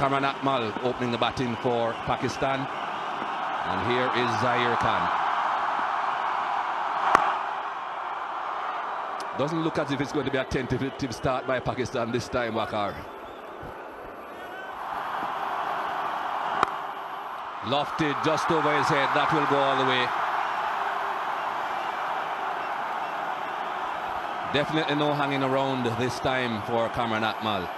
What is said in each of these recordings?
Kamran Akmal opening the batting for Pakistan. And here is Zahir Khan. Doesn't look as if it's going to be a tentative start by Pakistan this time, Wakar. Lofted just over his head. That will go all the way. Definitely no hanging around this time for Kamran Akmal.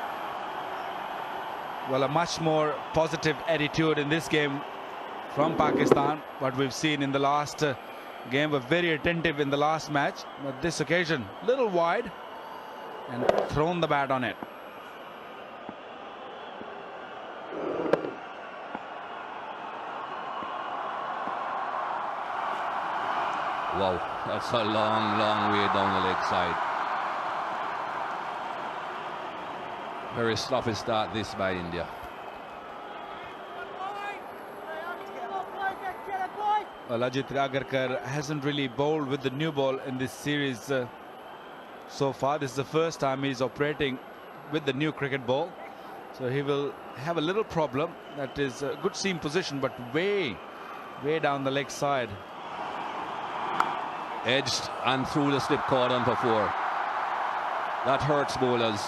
Well, a much more positive attitude in this game from Pakistan. What we've seen in the last game, were very attentive in the last match. But this occasion, little wide and thrown the bat on it. Wow, that's a long, long way down the leg side. Very sloppy start this by India. Well, Ajit Agarkar hasn't really bowled with the new ball in this series so far. This is the first time he's operating with the new cricket ball. So he will have a little problem. That is a good seam position, but way down the leg side. Edged and through the slip cordon for 4. That hurts bowlers.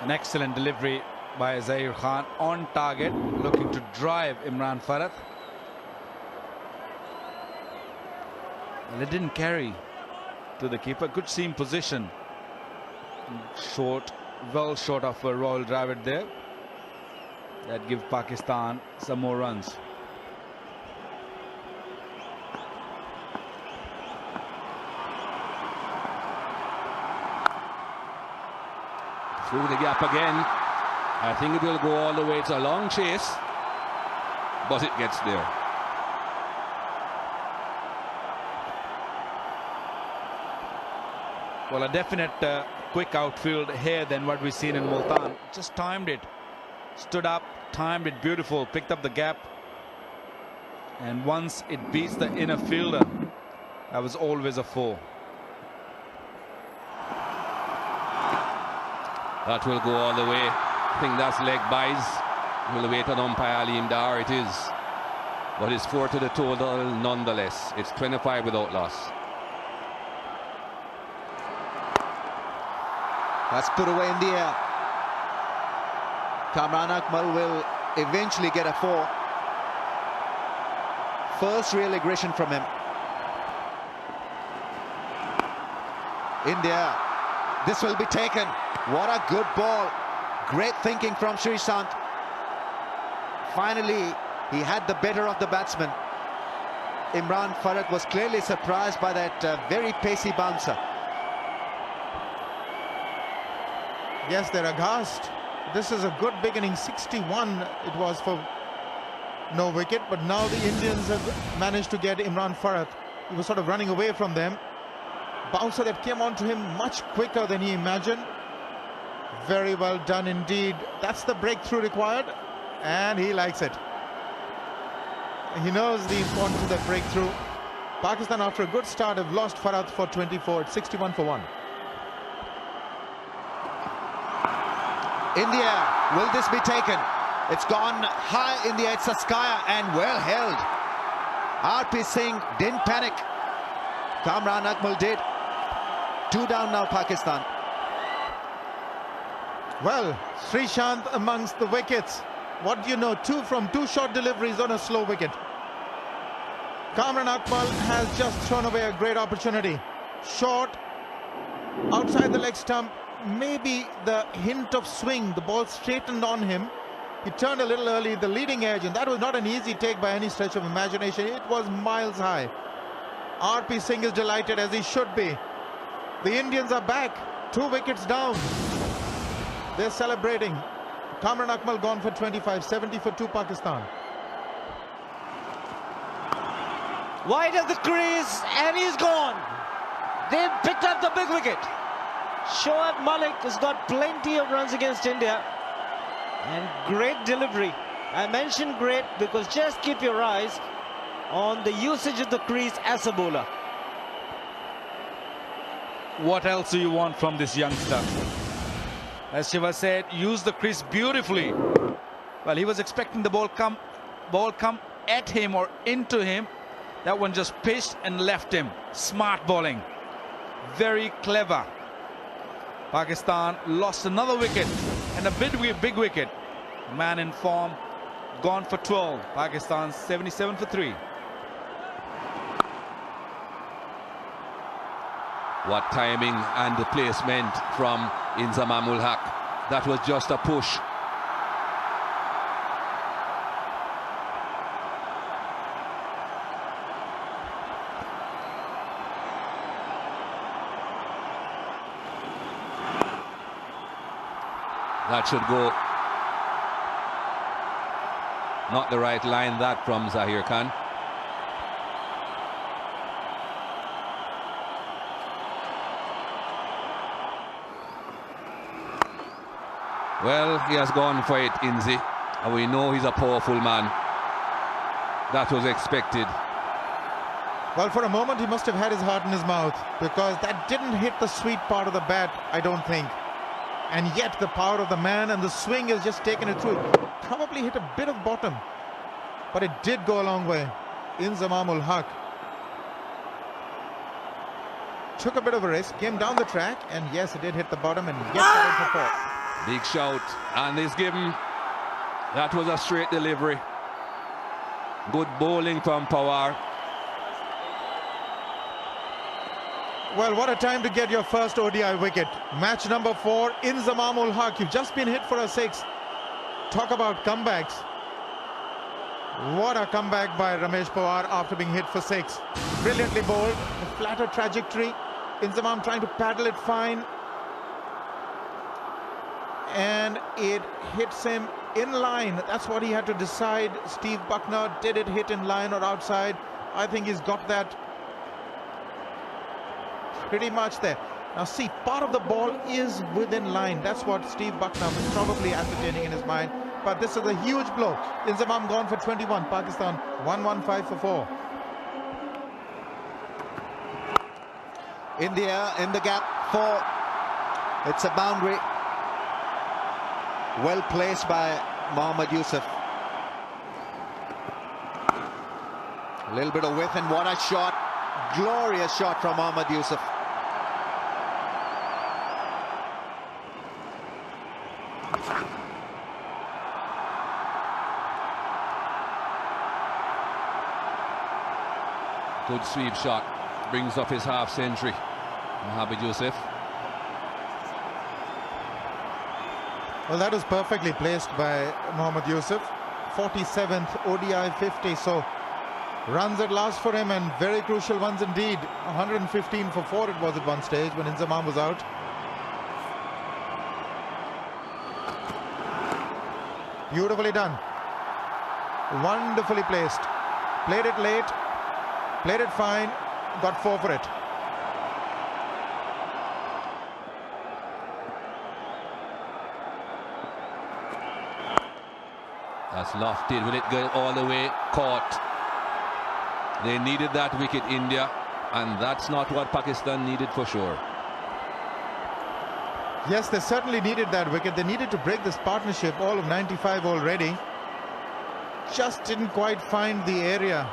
An excellent delivery by Zahir Khan, on target, looking to drive Imran Farhat. Well, it didn't carry to the keeper. Good seam position. Short, well short of a Rahul Dravid there. That gives Pakistan some more runs. Through the gap again. I think it will go all the way. It's a long chase, but it gets there. Well, a definite quick outfield here than what we've seen in Multan. Just timed it. Stood up, timed it beautiful, picked up the gap. And once it beats the inner fielder, that was always a 4. That will go all the way. I think that's leg buys. We'll wait on umpire Aleem Dar. It is. But it's 4 to the total nonetheless. It's 25 without loss. That's put away in the air. Kamran Akmal will eventually get a 4. First real aggression from him. India. This will be taken. What a good ball. Great thinking from Srishant. Finally, he had the better of the batsman. Imran Farhat was clearly surprised by that very pacey bouncer. Yes, they're aghast. This is a good beginning. 61 it was for no wicket, but now the Indians have managed to get Imran Farhat. He was sort of running away from them. Bouncer that came onto him much quicker than he imagined. Very well done indeed. That's the breakthrough required, and he likes it. He knows the importance of that breakthrough. Pakistan, after a good start, have lost Farhat for 24. It's 61 for 1. India, will this be taken? It's gone high in the air. It's a Skyer and well held. RP Singh didn't panic. Kamran Akmal did. 2 down now, Pakistan. Well, Srishant amongst the wickets. What do you know? 2 from 2 short deliveries on a slow wicket. Kamran Akmal has just thrown away a great opportunity. Short, outside the leg stump. Maybe the hint of swing, the ball straightened on him. He turned a little early, the leading edge, and that was not an easy take by any stretch of imagination. It was miles high. RP Singh is delighted, as he should be. The Indians are back, 2 wickets down. They're celebrating. Kamran Akmal gone for 25, 70 for 2 Pakistan. Wide of the crease, and he's gone. They've picked up the big wicket. Shoaib Malik has got plenty of runs against India. And great delivery. I mentioned great because just keep your eyes on the usage of the crease as a bowler. what else do you want from this youngster? As Shiva said, use the crease beautifully. Well, he was expecting the ball come at him or into him. That one just pitched and left him. Smart bowling. Very clever. Pakistan lost another wicket and a big wicket. Man in form, gone for 12. Pakistan 77 for 3. What timing and the placement from Inzamam-ul-Haq. That was just a push. That should go. Not the right line, that from Zahir Khan. Well, he has gone for it, Inzi. And we know he's a powerful man. That was expected. Well, for a moment, he must have had his heart in his mouth, because that didn't hit the sweet part of the bat, I don't think. And yet the power of the man and the swing has just taken it through. Probably hit a bit of bottom, but it did go a long way. Inzamam-ul-Haq took a bit of a risk, came down the track, and yes, it did hit the bottom, and yes, that is the 4. Big shout, and he's given. That was a straight delivery. Good bowling from Pawar. Well, what a time to get your first ODI wicket. Match number 4, Inzamam-ul-Haq. You've just been hit for a 6. Talk about comebacks. What a comeback by Ramesh Pawar after being hit for 6. Brilliantly bowled, a flatter trajectory. Inzamam trying to paddle it fine. And it hits him in line. That's what he had to decide. Steve Bucknor, did it hit in line or outside? I think he's got that pretty much there. Now see, part of the ball is within line. That's what Steve Bucknor was probably ascertaining in his mind. But this is a huge blow. Inzamam gone for 21. Pakistan 115 for 4. In the air, in the gap, 4. It's a boundary. Well placed by Mohammad Yousuf. A little bit of width, and what a shot. Glorious shot from Mohammad Yousuf. Good sweep shot. Brings up his half century. Mohammad Yousuf. Well, that was perfectly placed by Mohammad Yousuf. 47th ODI 50. So runs at last for him, and very crucial ones indeed. 115 for 4 it was at one stage when Inzamam was out. Beautifully done. Wonderfully placed. Played it late. Played it fine. Got 4 for it. That's lofted. Will it go all the way? Caught. They needed that wicket, India, and that's not what Pakistan needed for sure. Yes, they certainly needed that wicket. They needed to break this partnership, all of 95 already. Just didn't quite find the area.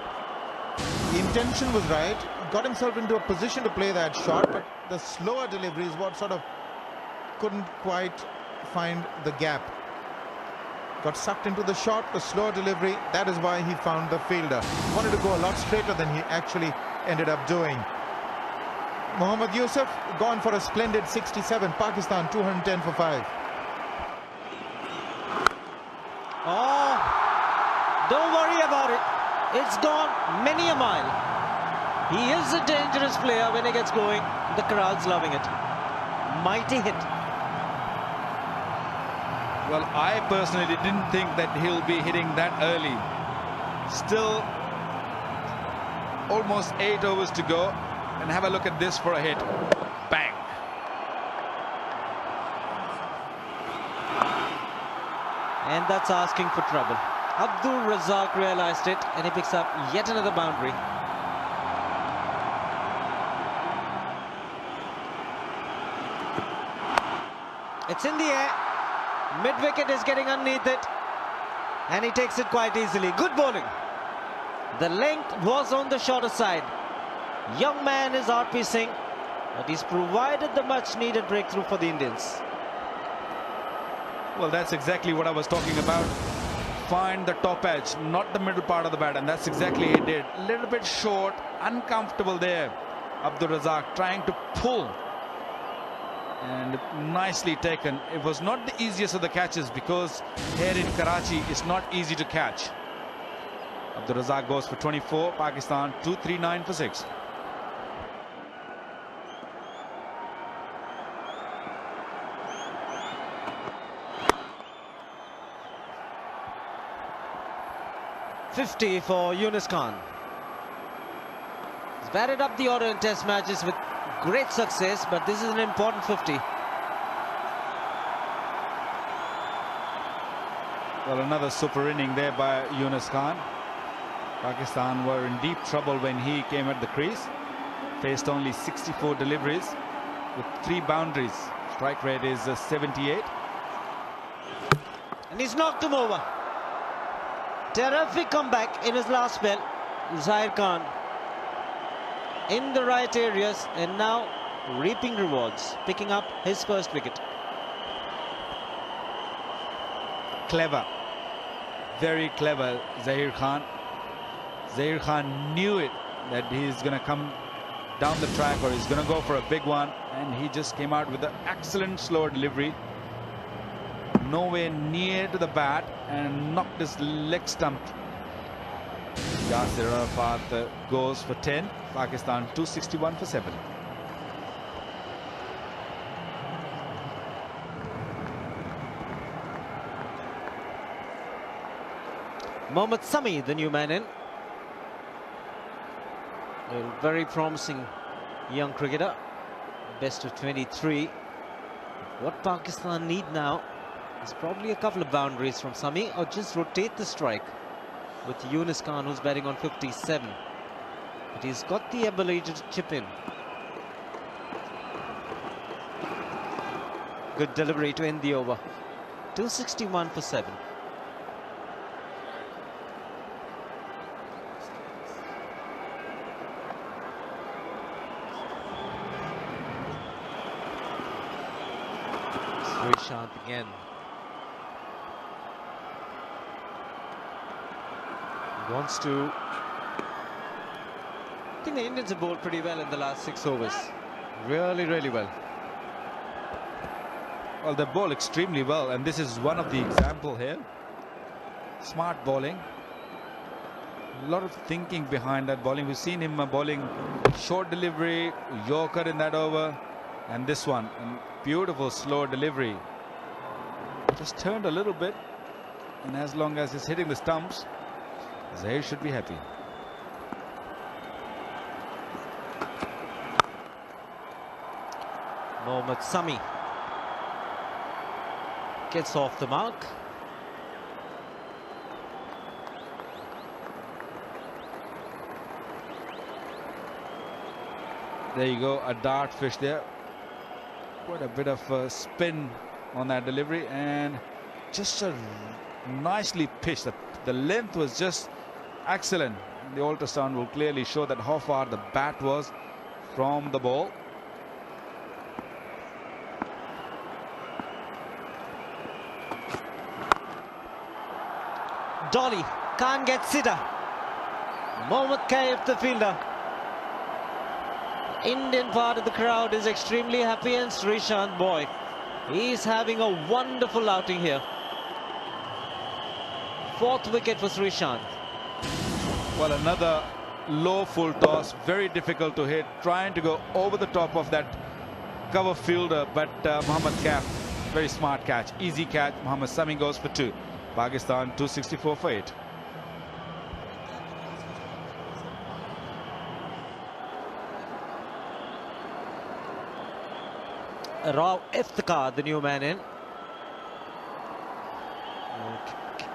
The intention was right. Got himself into a position to play that shot, but the slower delivery is what sort of couldn't quite find the gap. Got sucked into the shot, the slower delivery. That is why he found the fielder. Wanted to go a lot straighter than he actually ended up doing. Mohammad Yousuf gone for a splendid 67. Pakistan 210 for 5. Oh, don't worry about it. It's gone many a mile. He is a dangerous player when he gets going. The crowd's loving it. Mighty hit. Well, I personally didn't think that he'll be hitting that early. Still almost 8 overs to go, and have a look at this for a hit. Bang. And that's asking for trouble. Abdul Razzaq realized it, and he picks up yet another boundary. It's in the air. Mid-wicket is getting underneath it. And he takes it quite easily. Good bowling. The length was on the shorter side. Young man is RP Singh, but he's provided the much-needed breakthrough for the Indians. Well, that's exactly what I was talking about. Find the top edge, not the middle part of the bat, and that's exactly he did. A little bit short, uncomfortable there. Abdul Razzaq trying to pull. And nicely taken. It was not the easiest of the catches because here in Karachi it's not easy to catch. Abdul Razzaq goes for 24. Pakistan 239 for 6. .50 for Younis Khan. He's batted up the order in test matches with great success, but this is an important 50. Well, another super inning there by Younis Khan. Pakistan were in deep trouble when he came at the crease. Faced only 64 deliveries with 3 boundaries. Strike rate is 78. And he's knocked him over. Terrific comeback in his last spell. Zahir Khan in the right areas and now reaping rewards, picking up his first wicket. Clever, very clever Zahir Khan. Zahir Khan knew it, that he's going to come down the track or he's going to go for a big one, and he just came out with an excellent slow delivery. Nowhere near to the bat and knocked his leg stump. Yasir Arafat goes for 10. Pakistan 261 for 7. Mohammad Sami, the new man in. A very promising young cricketer. Best of 23. What Pakistan need now is probably a couple of boundaries from Sami, or just rotate the strike with Younis Khan, who's batting on 57. But he's got the ability to chip in. Good delivery to end the over. 261 for 7. Srishant again. Wants to. I think the Indians have bowled pretty well in the last 6 overs. Really, really well. Well, they bowl extremely well, and this is one of the example here. Smart bowling. A lot of thinking behind that bowling. We've seen him bowling short delivery, Yorker in that over, and this one. And beautiful slow delivery. Just turned a little bit, and as long as it's hitting the stumps, Zahir should be happy. Mohammad Sami gets off the mark. There you go, a dart fish there. Quite a bit of spin on that delivery, and just a nicely pitched. The length was just excellent. The ultrasound will clearly show that how far the bat was from the ball. Dhoni can't get sitter. Mohammad Kaif, the fielder. Indian part of the crowd is extremely happy, and Srishant, boy, he's having a wonderful outing here. 4th wicket for Srishant. Well, another low full toss, very difficult to hit, trying to go over the top of that cover fielder, but Mohammad Kaif, very smart catch, easy catch. Mohammad Sami goes for 2. Pakistan 264 for 8. Rauf Iftikhar, the new man in.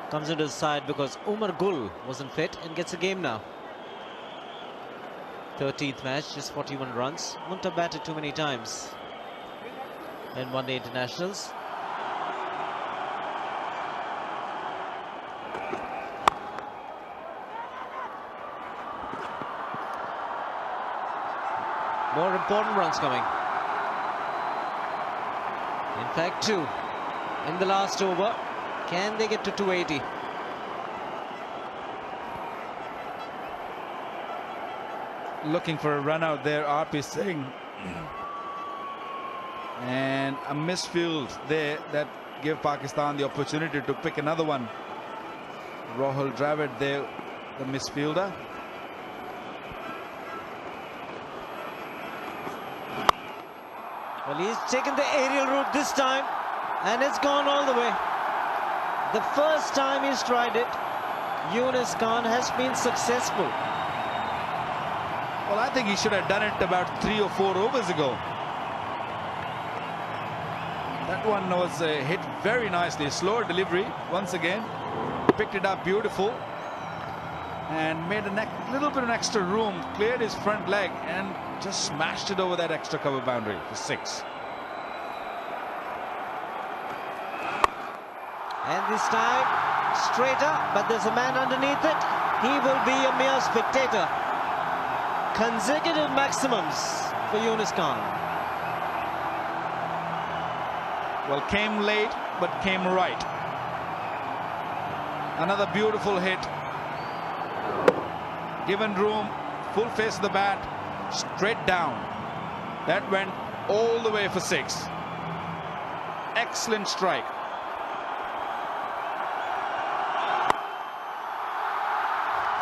Comes into his side because Umar Gul wasn't fit and gets a game now. 13th match, just 41 runs. Wouldn't have batted too many times in one-day internationals. more important runs coming. In fact, 2 in the last over. Can they get to 280? Looking for a run out there, RP Singh. And a misfield there that gave Pakistan the opportunity to pick another one. Rahul Dravid there, the misfielder. Well, he's taken the aerial route this time, and it's gone all the way. The first time he's tried it, Younis Khan has been successful. Well, I think he should have done it about 3 or 4 overs ago. That one was hit very nicely. Slower delivery once again. Picked it up beautiful. And made a little bit of extra room. Cleared his front leg and just smashed it over that extra cover boundary for 6. And this time, straighter, but there's a man underneath it. He will be a mere spectator. Consecutive maximums for Younis Khan. Well, came late, but came right. Another beautiful hit. Given room, full face of the bat, straight down. That went all the way for 6. Excellent strike.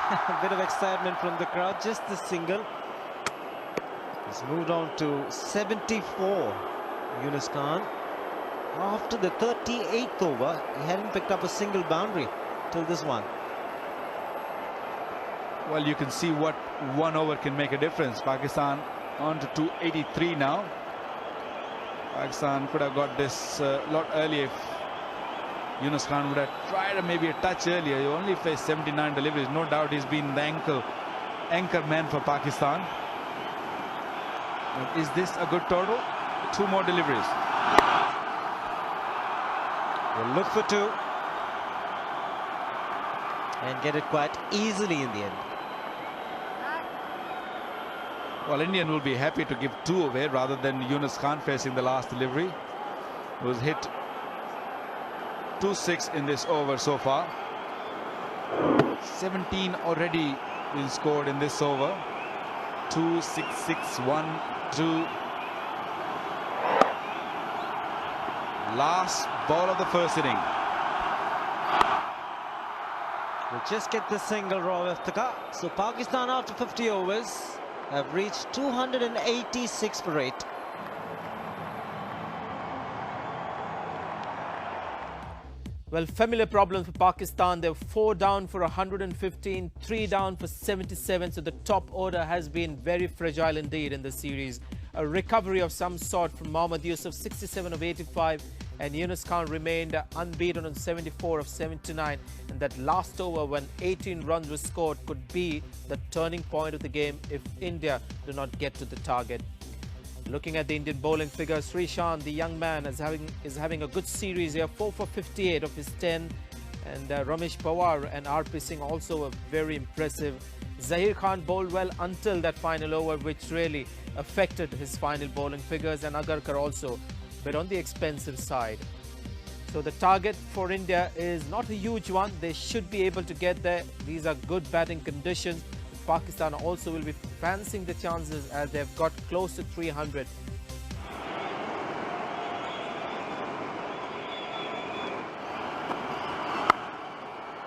A bit of excitement from the crowd, just the single. He's moved on to 74, Younis Khan. After the 38th over, he hadn't picked up a single boundary till this one. Well, you can see what 1 over can make a difference. Pakistan on to 283 now. Pakistan could have got this a lot earlier if Younis Khan would have tried maybe a touch earlier. He only faced 79 deliveries. No doubt he's been the anchor man for Pakistan. But is this a good total? 2 more deliveries. We'll look for 2 and get it quite easily in the end. Well, Indian will be happy to give 2 away rather than Younis Khan facing the last delivery. He was hit 2-6 in this over so far. 17 already been scored in this over. 2, 6, 6, 1, 2. Last ball of the first inning. We'll just get the single, Rauf Iftikhar. So Pakistan after 50 overs have reached 286 for 8. Well, familiar problems for Pakistan. They're 4 down for 115, 3 down for 77. So the top order has been very fragile indeed in this series. A recovery of some sort from Mohammad Yousuf, 67 of 85. And Younis Khan remained unbeaten on 74 of 79. And that last over when 18 runs were scored could be the turning point of the game if India do not get to the target. Looking at the Indian bowling figure, Srishant, the young man, is having a good series here. 4 for 58 of his 10. And Ramesh Pawar and RP Singh also were very impressive. Zahir Khan bowled well until that final over, which really affected his final bowling figures. And Agarkar also, but on the expensive side. So the target for India is not a huge one. They should be able to get there. These are good batting conditions. Pakistan also will be fancying the chances as they've got close to 300.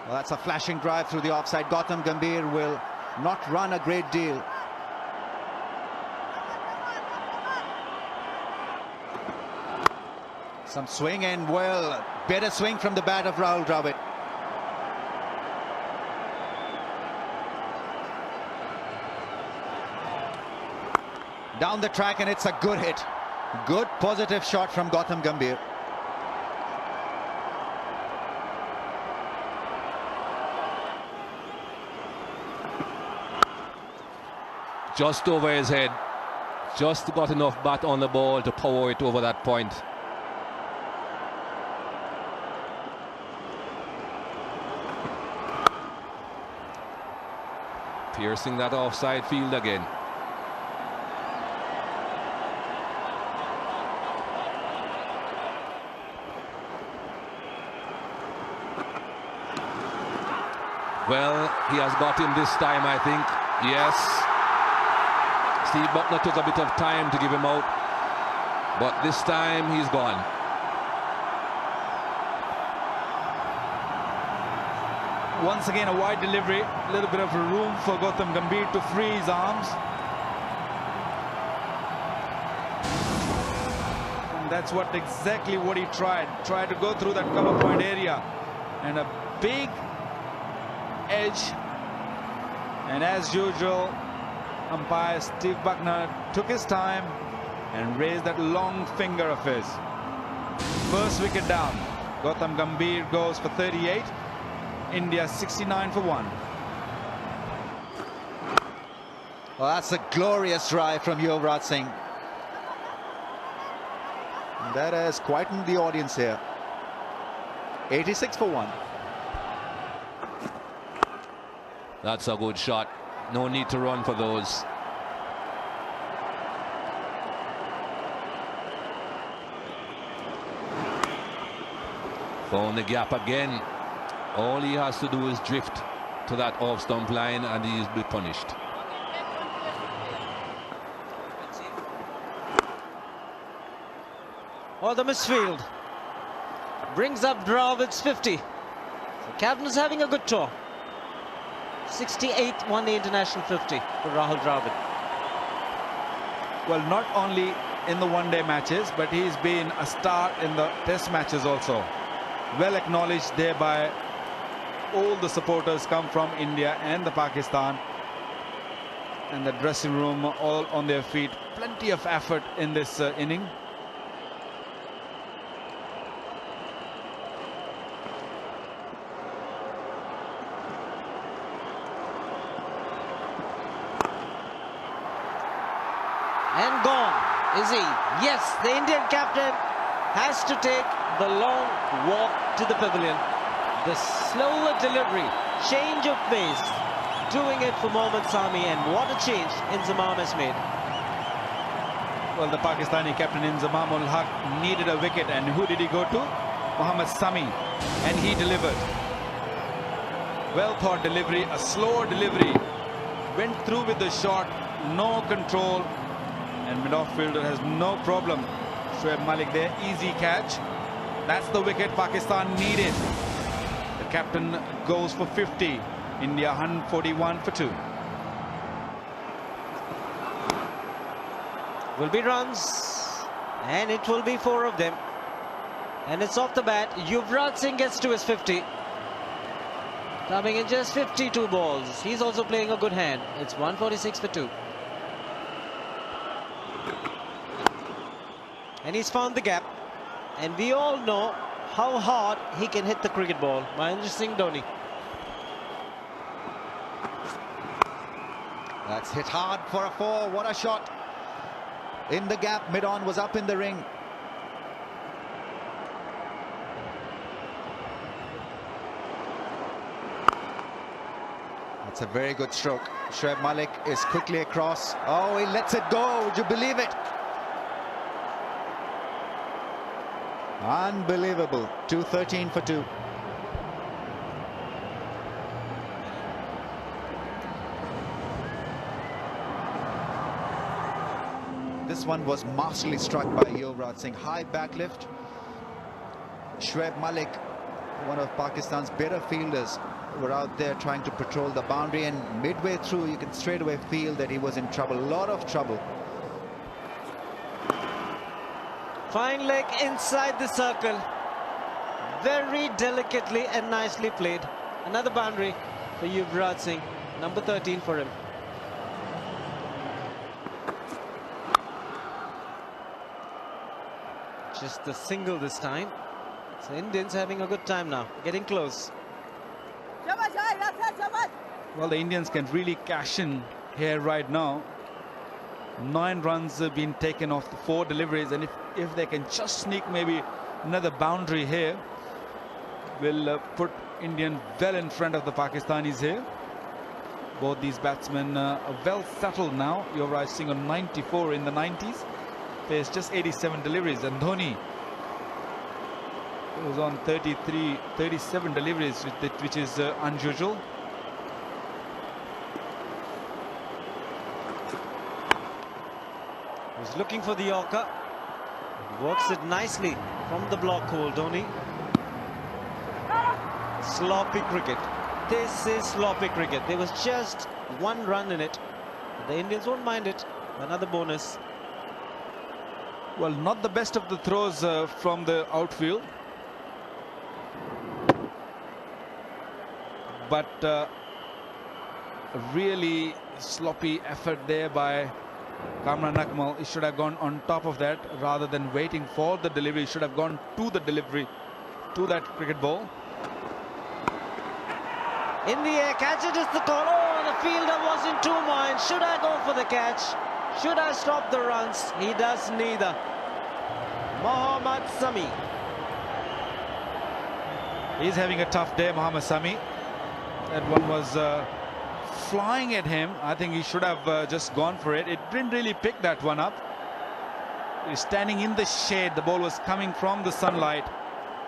Well, that's a flashing drive through the offside. Gautam Gambhir will not run a great deal. Some swing and, well, better swing from the bat of Rahul Dravid. Down the track, and it's a good hit. Good positive shot from Gautam Gambhir. Just over his head. Just got enough bat on the ball to power it over that point. Piercing that offside field again. Well, he has got him this time, I think. Yes. Steve Bucknor took a bit of time to give him out, but this time he's gone. Once again, a wide delivery, a little bit of room for Gautam Gambhir to free his arms. And that's exactly what he tried. Tried to go through that cover point area. And a big edge. And as usual, umpire Steve Bucknor took his time and raised that long finger of his. First wicket down. Gautam Gambhir goes for 38. India 69 for 1. Well, that's a glorious drive from Yuvraj Singh. And that has quietened the audience here. 86 for 1. That's a good shot. No need to run for those. Found the gap again. All he has to do is drift to that off stump line and he will be punished. Oh, the misfield brings up Dravid's 50. So captain is having a good tour. 68 won the international 50 for Rahul Dravid. Well, not only in the one-day matches, but he's been a star in the test matches also. Well acknowledged there by all the supporters come from India and the Pakistan, and the dressing room all on their feet. Plenty of effort in this inning. And gone, is he? Yes, the Indian captain has to take the long walk to the pavilion. The slower delivery, change of pace, doing it for Mohammad Sami, and what a change Inzamam has made. Well, the Pakistani captain Inzamam-ul-Haq needed a wicket, and who did he go to? Mohammad Sami, and he delivered. Well thought delivery, a slower delivery, went through with the shot, no control, and mid-off-fielder has no problem. Shoaib Malik there, easy catch. That's the wicket Pakistan needed. The captain goes for 50. India 141 for 2. Will be runs, and it will be 4 of them. And it's off the bat. Yuvraj Singh gets to his 50. Coming in just 52 balls. He's also playing a good hand. It's 146 for 2. And he's found the gap. And we all know how hard he can hit the cricket ball. Mahendra Singh Dhoni. That's hit hard for a 4. What a shot. In the gap, mid-on was up in the ring. That's a very good stroke. Shoaib Malik is quickly across. Oh, he lets it go. Would you believe it? Unbelievable. 213 for 2. This one was masterly struck by Yuvraj Singh. High back lift. Shoaib Malik, one of Pakistan's better fielders, were out there trying to patrol the boundary, and midway through you can straight away feel that he was in trouble, a lot of trouble. Fine leg inside the circle. Very delicately and nicely played. Another boundary for Yuvraj Singh. Number 13 for him. Just the single this time. So Indians having a good time now. Getting close. Well, the Indians can really cash in here right now. 9 runs have been taken off the 4 deliveries, and if they can just sneak maybe another boundary here, will put Indian well in front of the Pakistanis here. Both these batsmen are well settled now. Yuvraj Singh on 94 in the 90s. Faced just 87 deliveries, and Dhoni was on 37 deliveries, which is unusual. He's looking for the Yorker. Works it nicely from the block hole, Dhoni. Sloppy cricket. This is sloppy cricket. There was just one run in it. The Indians won't mind it. Another bonus. Well, not the best of the throws from the outfield. But a really sloppy effort there by Kamran Akmal. He should have gone on top of that rather than waiting for the delivery. He should have gone to the delivery to that cricket ball. In the air, catch it is the call. Oh, the fielder was in two minds. Should I go for the catch? Should I stop the runs? He does neither. Mohammad Sami. He's having a tough day, Mohammad Sami. That one was flying at him. I think he should have just gone for it. It didn't really pick that one up. He's standing in the shade. The ball was coming from the sunlight.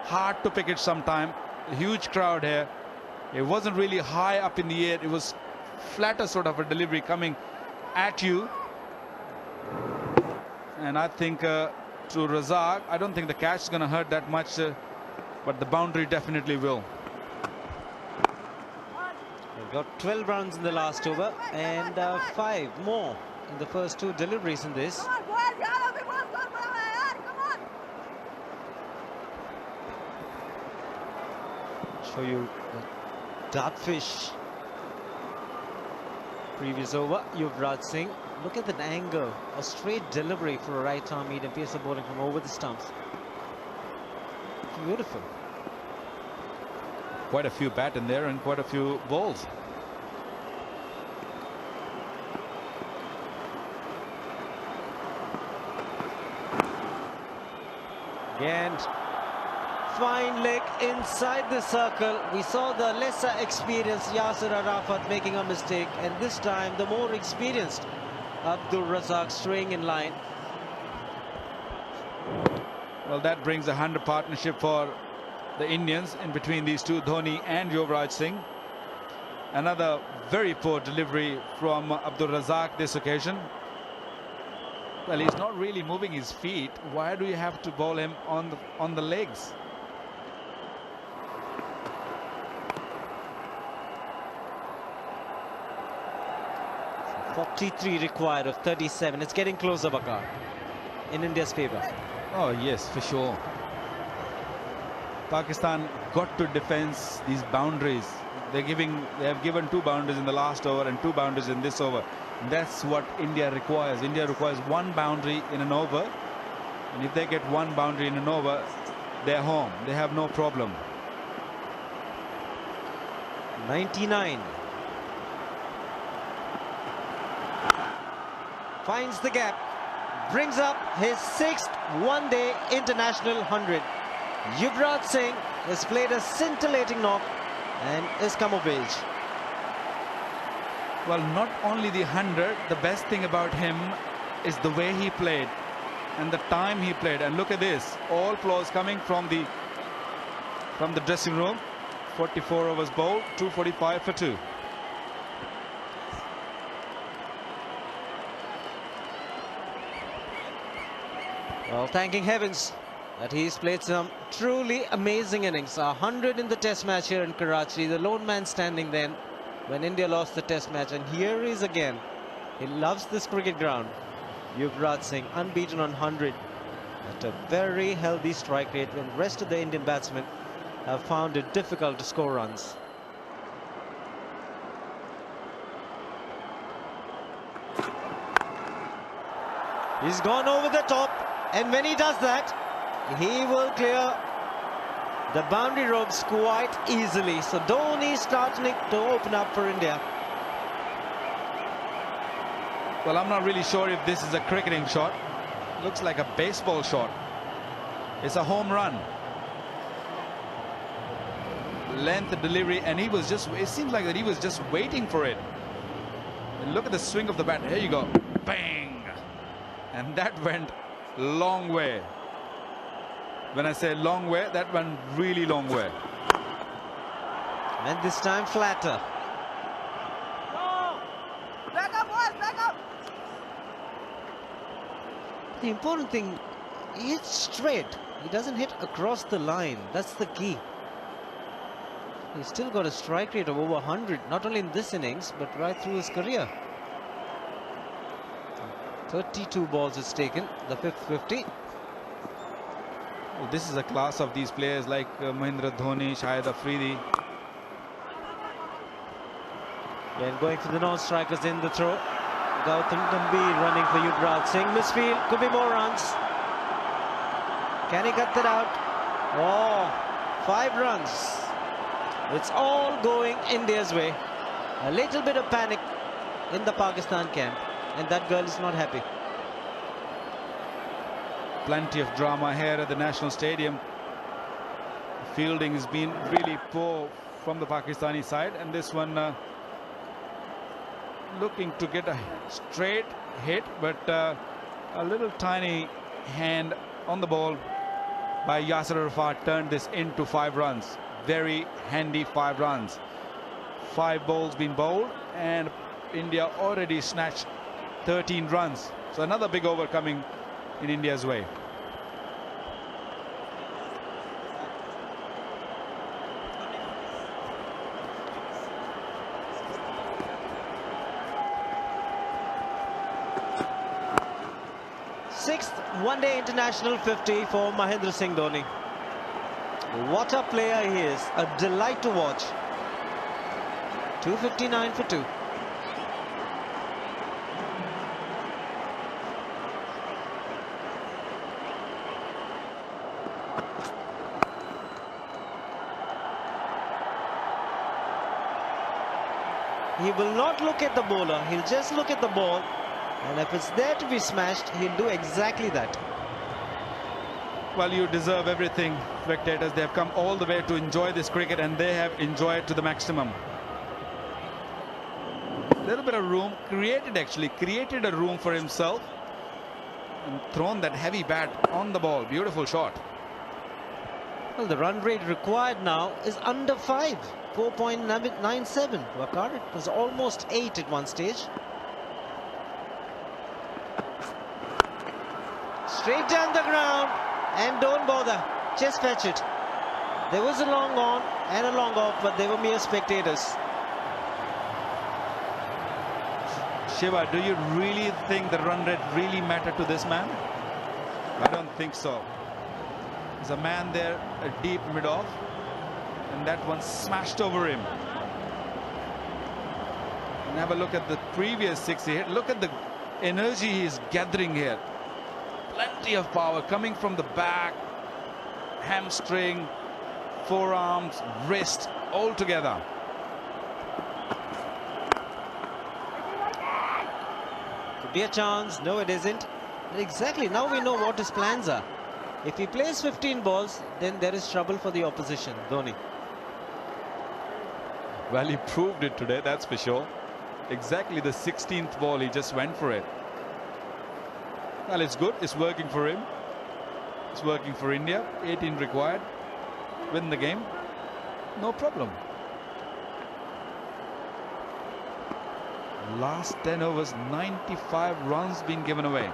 Hard to pick it sometime. A huge crowd here. It wasn't really high up in the air. It was flatter sort of a delivery coming at you. And I think to Razzaq, I don't think the catch is going to hurt that much, but the boundary definitely will. We've got 12 runs in the last over and 5 more in the first 2 deliveries in this. Show you the dartfish. Previous over, Yuvraj Singh. Look at that angle. A straight delivery for a right-arm medium pacer bowling from over the stumps. Beautiful. Quite a few bat in there and quite a few balls. And fine leg inside the circle. We saw the lesser experienced Yasir Arafat making a mistake, and this time the more experienced Abdul Razzaq straying in line. Well, that brings a 100 partnership for the Indians in between these two, Dhoni and Yuvraj Singh. Another very poor delivery from Abdul Razzaq this occasion. Well, he's not really moving his feet. Why do you have to bowl him on the legs? So 43 required of 37. It's getting closer, Bucknor, in India's favour. Oh yes, for sure. Pakistan got to defend these boundaries. They have given 2 boundaries in the last over and 2 boundaries in this over. And that's what India requires. India requires 1 boundary in an over. And if they get 1 boundary in an over, they're home. They have no problem. 99. Finds the gap. Brings up his 6th one-day international 100. Yuvraj Singh has played a scintillating knock and has come of age. Well, not only the 100, the best thing about him is the way he played and the time he played. And look at this, all applause coming from the dressing room. 44 overs bowled, 245 for 2. Well, thanking heavens that he's played some truly amazing innings. 100 in the test match here in Karachi, the lone man standing then when India lost the test match, and here he is again. He loves this cricket ground. Yuvraj Singh unbeaten on 100 at a very healthy strike rate when the rest of the Indian batsmen have found it difficult to score runs. He's gone over the top, and when he does that, he will clear the boundary ropes quite easily. So Dhoni starting to open up for India. Well, I'm not really sure if this is a cricketing shot. Looks like a baseball shot. It's a home run. Length delivery, and he was just, it seems like that he was just waiting for it. And look at the swing of the bat. Here you go. Bang! And that went long way. When I say long way, that went really long way. And this time flatter. Back up, boys, back up. The important thing, he hits straight. He doesn't hit across the line. That's the key. He's still got a strike rate of over 100, not only in this innings, but right through his career. 32 balls is taken, the fifth 50. Well, this is a class of these players like Mahindra Dhoni, Shahid Afridi. And going for the non-strikers in the throw. Gautam Gambhir running for Yuvraj Singh. Misfield, could be more runs. Can he cut that out? Oh, 5 runs. It's all going India's way. A little bit of panic in the Pakistan camp, and that girl is not happy. Plenty of drama here at the National Stadium. Fielding has been really poor from the Pakistani side, and this one looking to get a straight hit, but a little tiny hand on the ball by Yasir Arafat turned this into 5 runs. Very handy 5 runs. 5 balls been bowled, and India already snatched 13 runs. So another big over coming in India's way. Sixth one-day international 50 for Mahendra Singh Dhoni. What a player he is. A delight to watch. 259 for 2. He will not look at the bowler. He'll just look at the ball. And if it's there to be smashed, he'll do exactly that. Well, you deserve everything, spectators. They have come all the way to enjoy this cricket, and they have enjoyed to the maximum. A little bit of room, created a room for himself, and thrown that heavy bat on the ball. Beautiful shot. Well, the run rate required now is under 5, 4.97. Wakar, it was almost 8 at one stage. Straight down the ground, and don't bother, just fetch it. There was a long on and a long off, but they were mere spectators. Shiva, do you really think the run rate really mattered to this man? I don't think so. There's a man there, a deep mid-off, and that one smashed over him. And have a look at the previous 6 he hit. Look at the energy he's gathering here. Plenty of power coming from the back, hamstring, forearms, wrist, all together. Could be a chance. No, it isn't. But exactly, now we know what his plans are. If he plays 15 balls, then there is trouble for the opposition, Dhoni. Well, he proved it today, that's for sure. Exactly the 16th ball, he just went for it. Well, it's good. It's working for him. It's working for India. 18 required. Win the game. No problem. Last 10 overs, 95 runs been given away.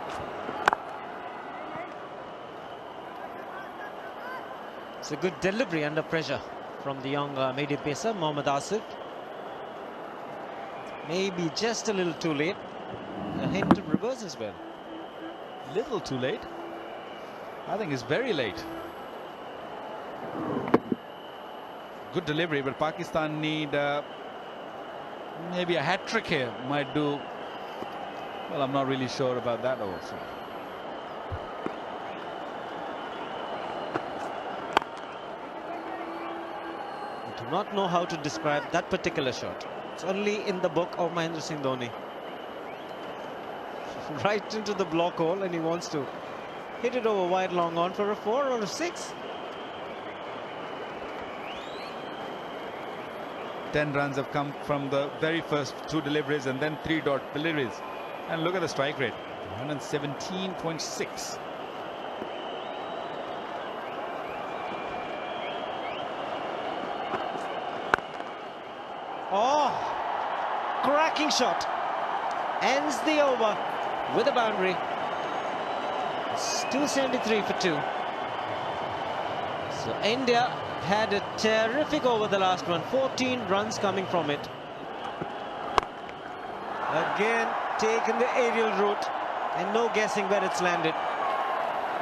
It's a good delivery under pressure from the young medium pacer, Mohammad Asad. Maybe just a little too late. A hint of reverse as well. Little too late. I think it's very late. Good delivery, but Pakistan need maybe a hat-trick here. Might do. Well, I'm not really sure about that also. I do not know how to describe that particular shot. It's only in the book of Mahendra Singh Dhoni. Right into the block hole, and he wants to hit it over wide long on for a 4 or a 6. 10 runs have come from the very first 2 deliveries and then 3 dot deliveries. And look at the strike rate, 117.6. Oh, cracking shot. Ends the over with a boundary. runs, 273 for 2. So India had a terrific over the last one, 14 runs coming from it. Again, taken the aerial route and no guessing where it's landed.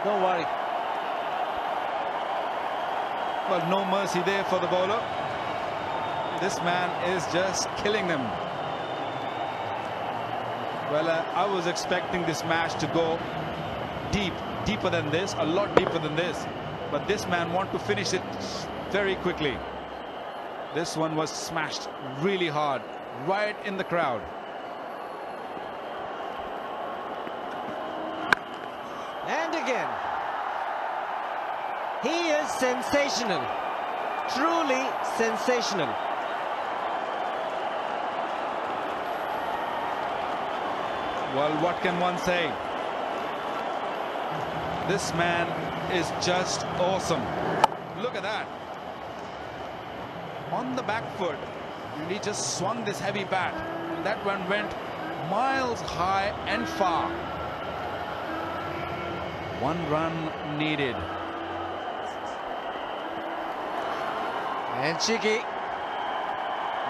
Don't worry. Well, no mercy there for the bowler. This man is just killing them. Well, I was expecting this match to go deeper than this, a lot deeper than this. But this man wanted to finish it very quickly. This one was smashed really hard, right in the crowd. And again. He is sensational. Truly sensational. Well, what can one say? This man is just awesome. Look at that. On the back foot, and he just swung this heavy bat. And that one went miles high and far. 1 run needed. And Cheeky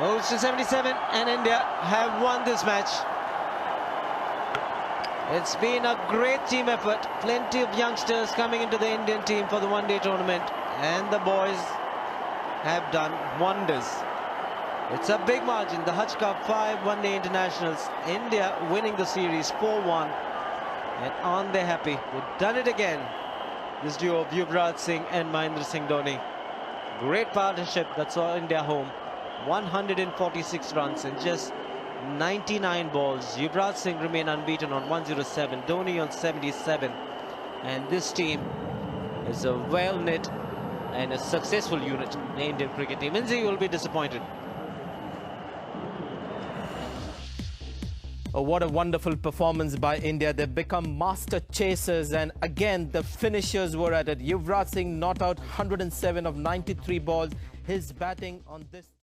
moves to 77, and India have won this match. It's been a great team effort. Plenty of youngsters coming into the Indian team for the one-day tournament, and the boys have done wonders. It's a big margin. The Hutch Cup 5 one-day internationals. India winning the series 4-1, and on they're happy. They've done it again. This duo of Yuvraj Singh and Mahendra Singh Dhoni. Great partnership that saw India home. 146 runs in just 99 balls. Yuvraj Singh remain unbeaten on 107, Dhoni on 77. And this team is a well-knit and a successful unit in the Indian cricket team. Inzi will be disappointed. Oh, what a wonderful performance by India. They've become master chasers, and again the finishers were at it. Yuvraj Singh not out 107 of 93 balls. His batting on this